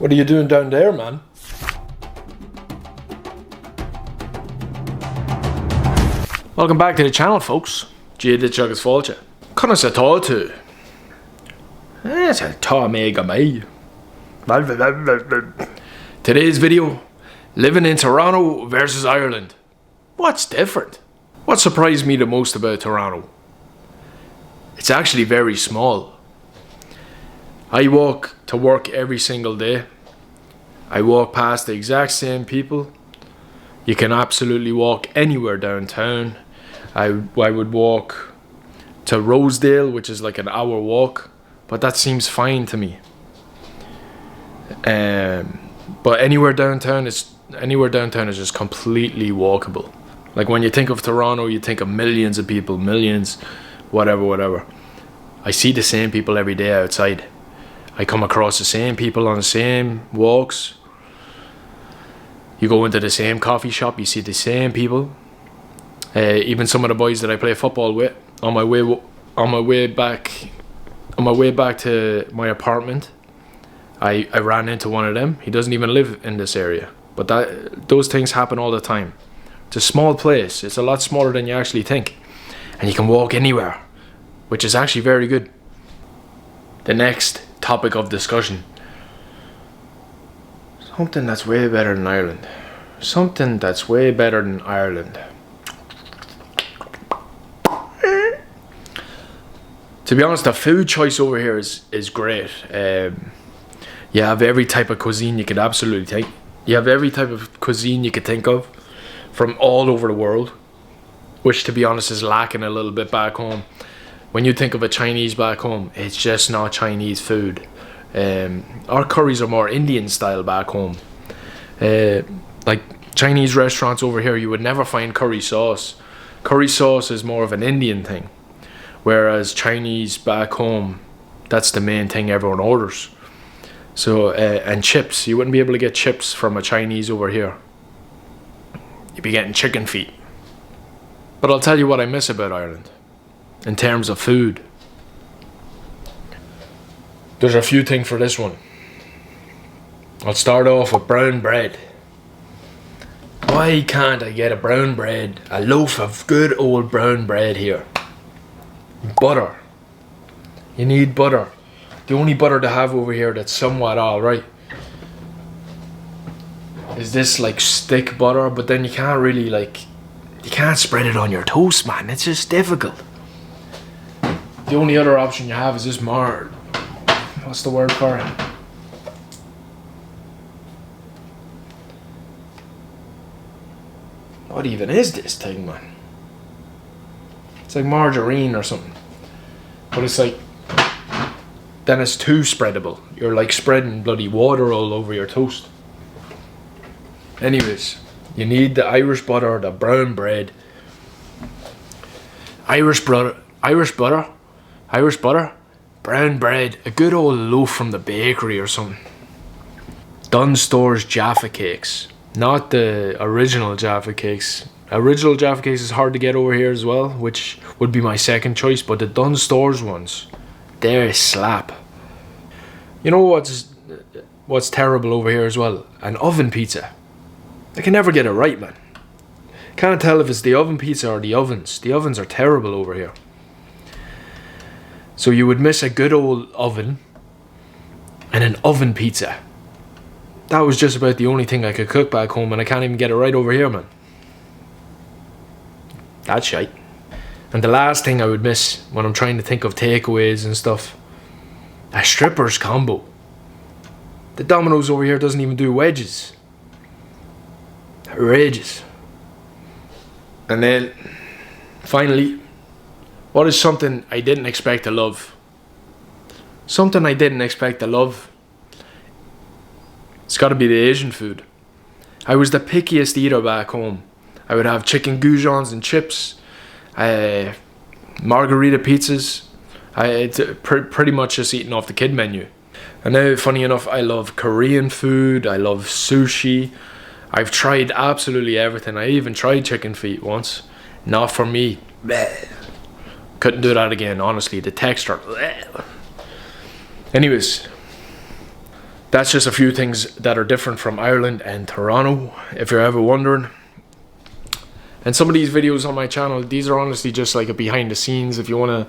What are you doing down there, man? Welcome back to the channel, folks. Jada Chuggers Falcha. Conna sa to. It's a ta mega me. Today's video, living in Toronto versus Ireland. What's different? What surprised me the most about Toronto? It's actually very small. I walk to work every single day. I walk past the exact same people. You can absolutely walk anywhere downtown. I would walk to Rosedale, which is like an hour walk, but that seems fine to me. But anywhere downtown is just completely walkable. Like when you think of Toronto, you think of millions of people, millions, whatever. I see the same people every day outside. I come across the same people on the same walks. You go into the same coffee shop, you see the same people. Even some of the boys that I play football with, on my way back to my apartment, I ran into one of them. He doesn't even live in this area, but those things happen all the time. It's a small place. It's a lot smaller than you actually think, and you can walk anywhere, which is actually very good. The next topic of discussion. Something that's way better than Ireland. Something that's way better than Ireland. To be honest, the food choice over here is great. You have every type of cuisine you could absolutely take. You have every type of cuisine you could think of from all over the world, which to be honest is lacking a little bit back home. When you think of a Chinese back home, it's just not Chinese food. Our curries are more Indian style back home. Like Chinese restaurants over here, you would never find curry sauce. Curry sauce is more of an Indian thing, whereas Chinese back home, that's the main thing everyone orders. So and chips, you wouldn't be able to get chips from a Chinese over here. You'd be getting chicken feet. But I'll tell you what I miss about Ireland in terms of food. There's a few things for this one. I'll start off with brown bread. Why can't I get a brown bread, a loaf of good old brown bread here? Butter. You need butter. The only butter to have over here that's somewhat alright is this like stick butter, but then you can't really you can't spread it on your toast, man. It's just difficult. The only other option you have is this what's the word for it? What even is this thing, man? It's like margarine or something. But it's like, then it's too spreadable. You're like spreading bloody water all over your toast. Anyways, you need the Irish butter, the brown bread. Irish butter, brown bread, a good old loaf from the bakery or something. Dunstore's Jaffa cakes, not the original Jaffa cakes. Original Jaffa cakes is hard to get over here as well, which would be my second choice, but the Dunstore's ones, they're slap. You know what's terrible over here as well? An oven pizza. I can never get it right, man. Can't tell if it's the oven pizza or the ovens. The ovens are terrible over here. So you would miss a good old oven and an oven pizza. That was just about the only thing I could cook back home, and I can't even get it right over here, man. That's shite. And the last thing I would miss when I'm trying to think of takeaways and stuff, a strippers combo. The Domino's over here doesn't even do wedges. Outrageous. And then, finally, what is something I didn't expect to love? Something I didn't expect to love. It's gotta be the Asian food. I was the pickiest eater back home. I would have chicken goujons and chips, margarita pizzas. It's pretty much just eating off the kid menu. And now, funny enough, I love Korean food, I love sushi. I've tried absolutely everything. I even tried chicken feet once. Not for me. Bleh. Couldn't do that again, honestly. The texture. Bleh. Anyways, That's just a few things that are different from Ireland and Toronto, if you're ever wondering. And some of these videos on my channel, these are honestly just like a behind the scenes if you want to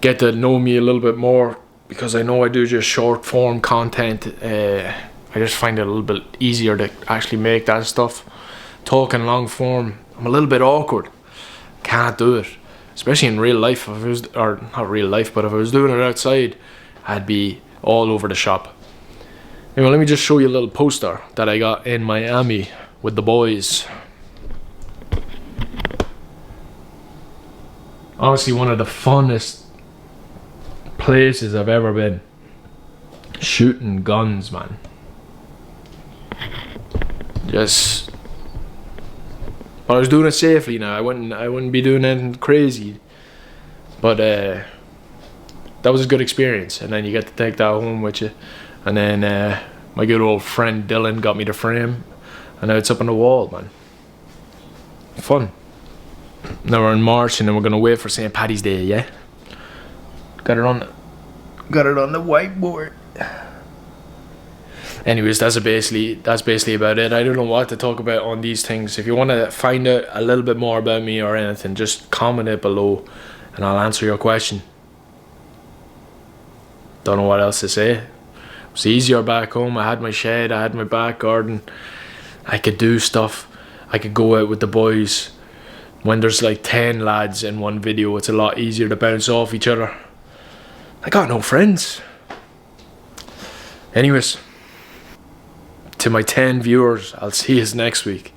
get to know me a little bit more, because I know I do just short form content. I just find it a little bit easier to actually make that stuff. Talking long form, I'm a little bit awkward. Can't do it, especially in real life. If it was, or not real life, but if I was doing it outside, I'd be all over the shop. Anyway, let me just show you a little poster that I got in Miami with the boys. Honestly, one of the funnest places I've ever been. Shooting guns, man. Just, but I was doing it safely now. I wouldn't be doing anything crazy. But that was a good experience, and then you get to take that home with you. And then my good old friend Dylan got me the frame, and now it's up on the wall, man. Fun. Now we're in March, and then we're gonna wait for St. Paddy's Day. Yeah. Got it on the whiteboard. Anyways, that's basically about it. I don't know what to talk about on these things. If you want to find out a little bit more about me or anything, just comment it below, and I'll answer your question. Don't know what else to say. It was easier back home. I had my shed, I had my back garden. I could do stuff. I could go out with the boys. When there's like 10 lads in one video, it's a lot easier to bounce off each other. I got no friends. Anyways, to my 10 viewers, I'll see you next week.